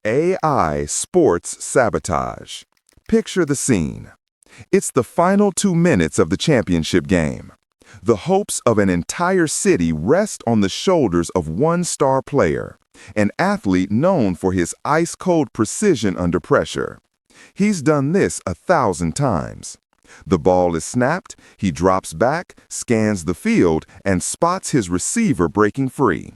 AI Sports Sabotage. Picture the scene. It's the final 2 minutes of the championship game. The hopes of an entire city rest on the shoulders of one star player, an athlete known for his ice-cold precision under pressure. He's done this 1,000 times. The ball is snapped, he drops back, scans the field, and spots his receiver breaking free.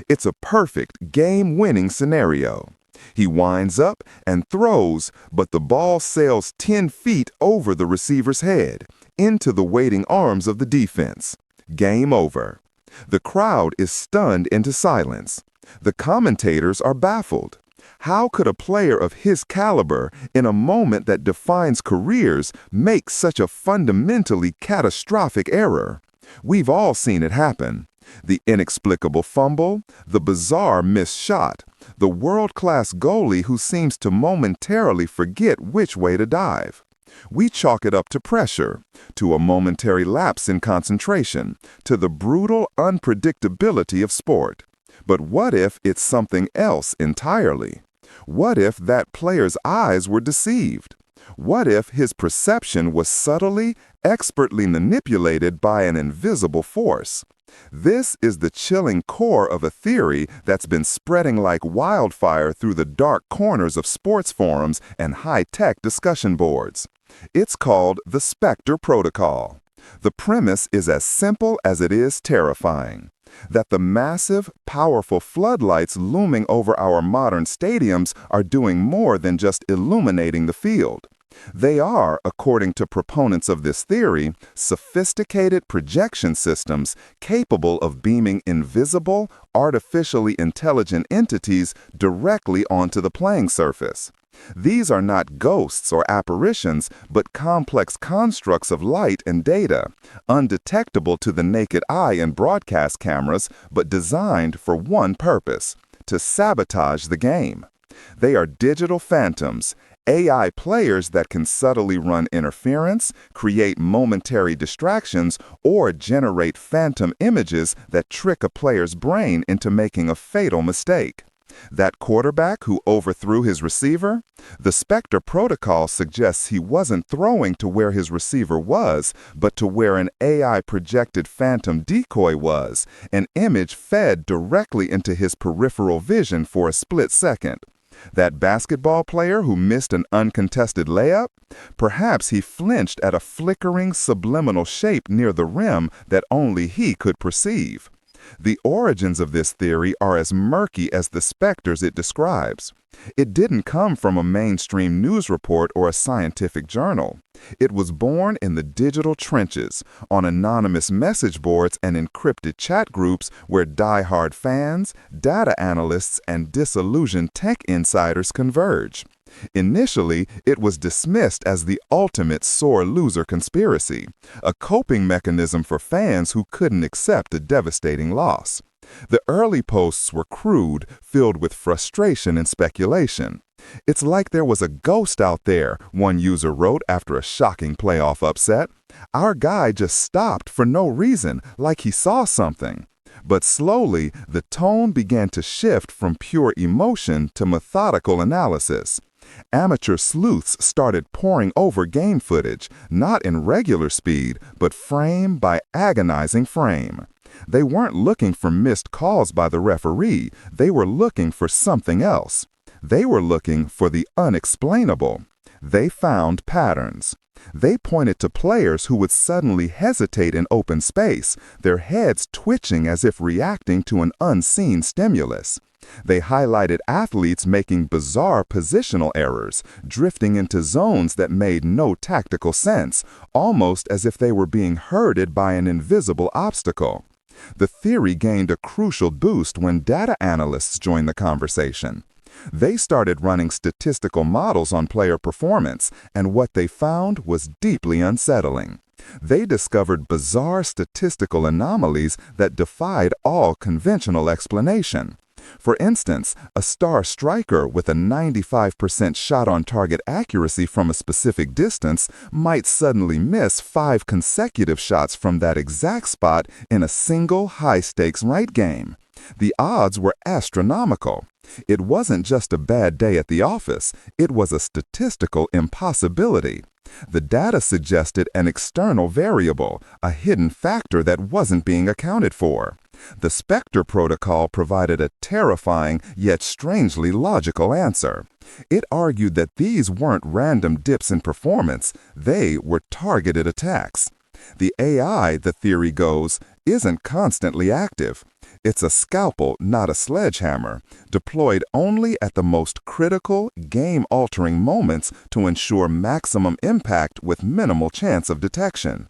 It's a perfect game-winning scenario. He winds up and throws, but the ball sails 10 feet over the receiver's head, into the waiting arms of the defense. Game over. The crowd is stunned into silence. The commentators are baffled. How could a player of his caliber, in a moment that defines careers, make such a fundamentally catastrophic error? We've all seen it happen. The inexplicable fumble, the bizarre missed shot, the world-class goalie who seems to momentarily forget which way to dive. We chalk it up to pressure, to a momentary lapse in concentration, to the brutal unpredictability of sport. But what if it's something else entirely? What if that player's eyes were deceived? What if his perception was subtly, expertly manipulated by an invisible force? This is the chilling core of a theory that's been spreading like wildfire through the dark corners of sports forums and high-tech discussion boards. It's called the Spectre Protocol. The premise is as simple as it is terrifying: that the massive, powerful floodlights looming over our modern stadiums are doing more than just illuminating the field. They are, according to proponents of this theory, sophisticated projection systems capable of beaming invisible, artificially intelligent entities directly onto the playing surface. These are not ghosts or apparitions, but complex constructs of light and data, undetectable to the naked eye in broadcast cameras, but designed for one purpose: to sabotage the game. They are digital phantoms, AI players that can subtly run interference, create momentary distractions, or generate phantom images that trick a player's brain into making a fatal mistake. That quarterback who overthrew his receiver? The Spectre Protocol suggests he wasn't throwing to where his receiver was, but to where an AI-projected phantom decoy was, an image fed directly into his peripheral vision for a split second. That basketball player who missed an uncontested layup? Perhaps he flinched at a flickering subliminal shape near the rim that only he could perceive. The origins of this theory are as murky as the specters it describes. It didn't come from a mainstream news report or a scientific journal. It was born in the digital trenches, on anonymous message boards and encrypted chat groups where die-hard fans, data analysts, and disillusioned tech insiders converge. Initially, it was dismissed as the ultimate sore loser conspiracy, a coping mechanism for fans who couldn't accept a devastating loss. The early posts were crude, filled with frustration and speculation. "It's like there was a ghost out there," one user wrote after a shocking playoff upset. "Our guy just stopped for no reason, like he saw something." But slowly, the tone began to shift from pure emotion to methodical analysis. Amateur sleuths started poring over game footage, not in regular speed, but frame by agonizing frame. They weren't looking for missed calls by the referee, they were looking for something else. They were looking for the unexplainable. They found patterns. They pointed to players who would suddenly hesitate in open space, their heads twitching as if reacting to an unseen stimulus. They highlighted athletes making bizarre positional errors, drifting into zones that made no tactical sense, almost as if they were being herded by an invisible obstacle. The theory gained a crucial boost when data analysts joined the conversation. They started running statistical models on player performance, and what they found was deeply unsettling. They discovered bizarre statistical anomalies that defied all conventional explanation. For instance, a star striker with a 95% shot-on-target accuracy from a specific distance might suddenly miss 5 consecutive shots from that exact spot in a single high-stakes night game. The odds were astronomical. It wasn't just a bad day at the office, it was a statistical impossibility. The data suggested an external variable, a hidden factor that wasn't being accounted for. The Spectre Protocol provided a terrifying yet strangely logical answer. It argued that these weren't random dips in performance, they were targeted attacks. The AI, the theory goes, isn't constantly active. It's a scalpel, not a sledgehammer, deployed only at the most critical, game-altering moments to ensure maximum impact with minimal chance of detection.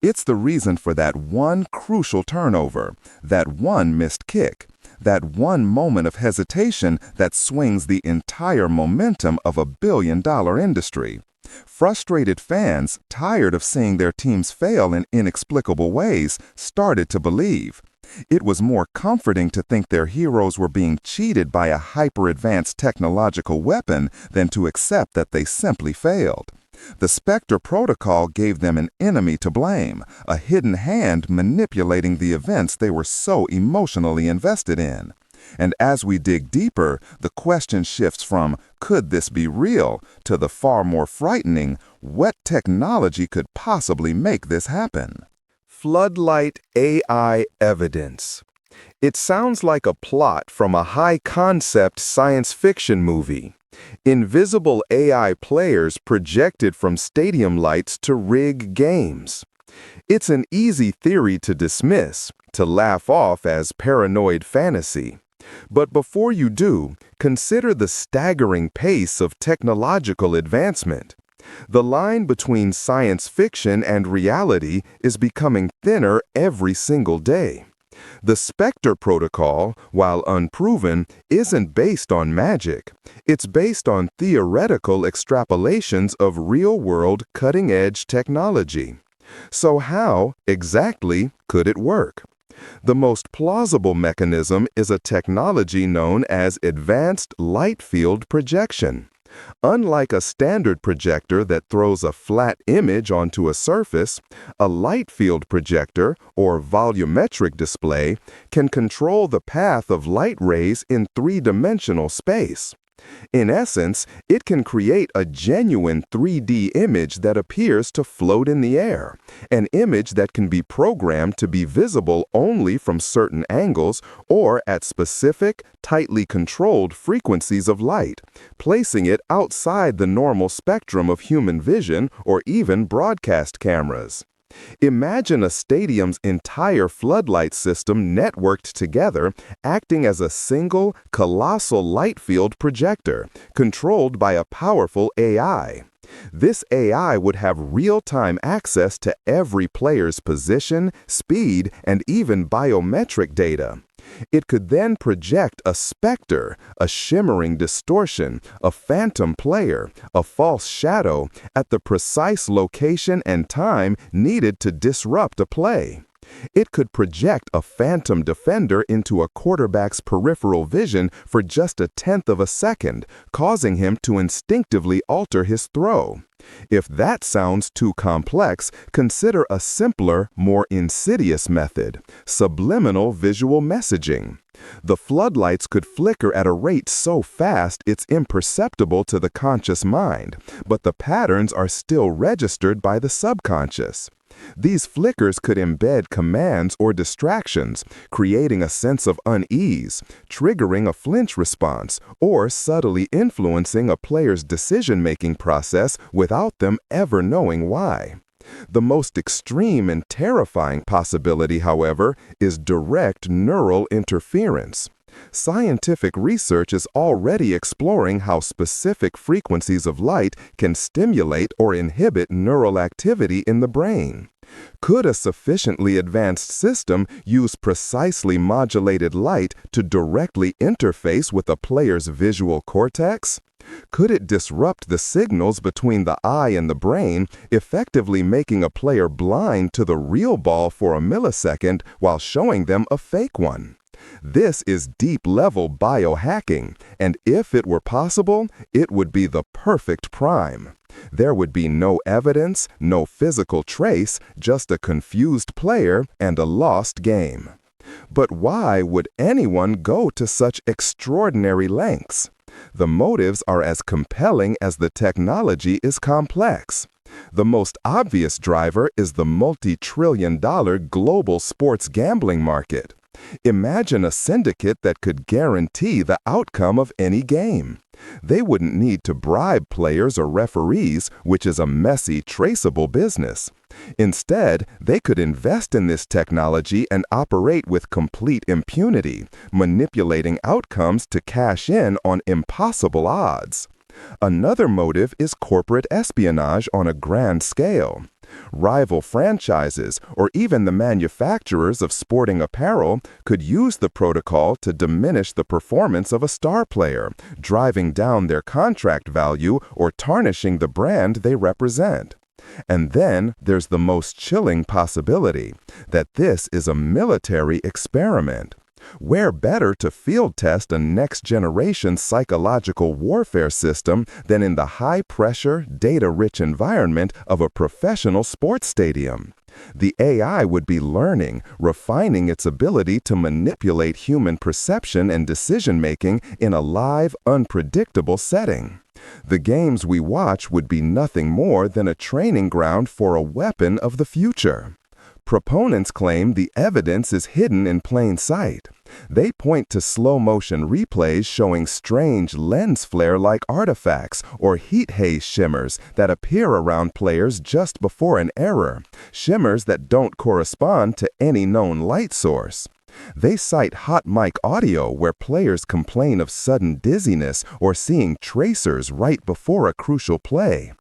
It's the reason for that one crucial turnover, that one missed kick, that one moment of hesitation that swings the entire momentum of a billion-dollar industry. Frustrated fans, tired of seeing their teams fail in inexplicable ways, started to believe. It was more comforting to think their heroes were being cheated by a hyper-advanced technological weapon than to accept that they simply failed. The Spectre Protocol gave them an enemy to blame, a hidden hand manipulating the events they were so emotionally invested in. And as we dig deeper, the question shifts from, could this be real, to the far more frightening, what technology could possibly make this happen? Floodlight AI Evidence. It sounds like a plot from a high-concept science fiction movie. Invisible AI players projected from stadium lights to rig games. It's an easy theory to dismiss, to laugh off as paranoid fantasy. But before you do, consider the staggering pace of technological advancement. The line between science fiction and reality is becoming thinner every single day. The Spectre Protocol, while unproven, isn't based on magic. It's based on theoretical extrapolations of real-world cutting-edge technology. So how, exactly, could it work? The most plausible mechanism is a technology known as advanced light field projection. Unlike a standard projector that throws a flat image onto a surface, a light field projector, or volumetric display, can control the path of light rays in three-dimensional space. In essence, it can create a genuine 3D image that appears to float in the air, an image that can be programmed to be visible only from certain angles or at specific, tightly controlled frequencies of light, placing it outside the normal spectrum of human vision or even broadcast cameras. Imagine a stadium's entire floodlight system networked together, acting as a single, colossal light field projector, controlled by a powerful AI. This AI would have real-time access to every player's position, speed, and even biometric data. It could then project a specter, a shimmering distortion, a phantom player, a false shadow, at the precise location and time needed to disrupt a play. It could project a phantom defender into a quarterback's peripheral vision for just a tenth of a second, causing him to instinctively alter his throw. If that sounds too complex, consider a simpler, more insidious method: subliminal visual messaging. The floodlights could flicker at a rate so fast it's imperceptible to the conscious mind, but the patterns are still registered by the subconscious. These flickers could embed commands or distractions, creating a sense of unease, triggering a flinch response, or subtly influencing a player's decision-making process without them ever knowing why. The most extreme and terrifying possibility, however, is direct neural interference. Scientific research is already exploring how specific frequencies of light can stimulate or inhibit neural activity in the brain. Could a sufficiently advanced system use precisely modulated light to directly interface with a player's visual cortex? Could it disrupt the signals between the eye and the brain, effectively making a player blind to the real ball for a millisecond while showing them a fake one? This is deep-level biohacking, and if it were possible, it would be the perfect prime. There would be no evidence, no physical trace, just a confused player and a lost game. But why would anyone go to such extraordinary lengths? The motives are as compelling as the technology is complex. The most obvious driver is the multi-trillion-dollar global sports gambling market. Imagine a syndicate that could guarantee the outcome of any game. They wouldn't need to bribe players or referees, which is a messy, traceable business. Instead, they could invest in this technology and operate with complete impunity, manipulating outcomes to cash in on impossible odds. Another motive is corporate espionage on a grand scale. Rival franchises, or even the manufacturers of sporting apparel, could use the protocol to diminish the performance of a star player, driving down their contract value or tarnishing the brand they represent. And then there's the most chilling possibility, that this is a military experiment. Where better to field test a next-generation psychological warfare system than in the high-pressure, data-rich environment of a professional sports stadium? The AI would be learning, refining its ability to manipulate human perception and decision-making in a live, unpredictable setting. The games we watch would be nothing more than a training ground for a weapon of the future. Proponents claim the evidence is hidden in plain sight. They point to slow-motion replays showing strange lens flare-like artifacts or heat haze shimmers that appear around players just before an error, shimmers that don't correspond to any known light source. They cite hot mic audio where players complain of sudden dizziness or seeing tracers right before a crucial play.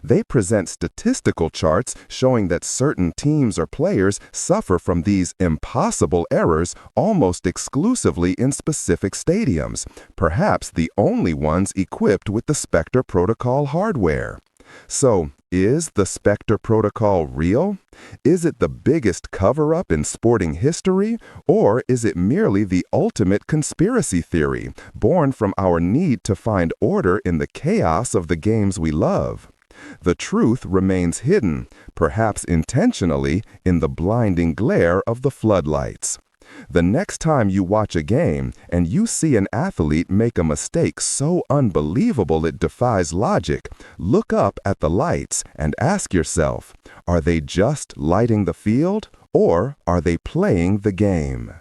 They present statistical charts showing that certain teams or players suffer from these impossible errors almost exclusively in specific stadiums, perhaps the only ones equipped with the Spectre Protocol hardware. So, is the Spectre Protocol real? Is it the biggest cover-up in sporting history? Or is it merely the ultimate conspiracy theory, born from our need to find order in the chaos of the games we love? The truth remains hidden, perhaps intentionally, in the blinding glare of the floodlights. The next time you watch a game and you see an athlete make a mistake so unbelievable it defies logic, look up at the lights and ask yourself, are they just lighting the field, or are they playing the game?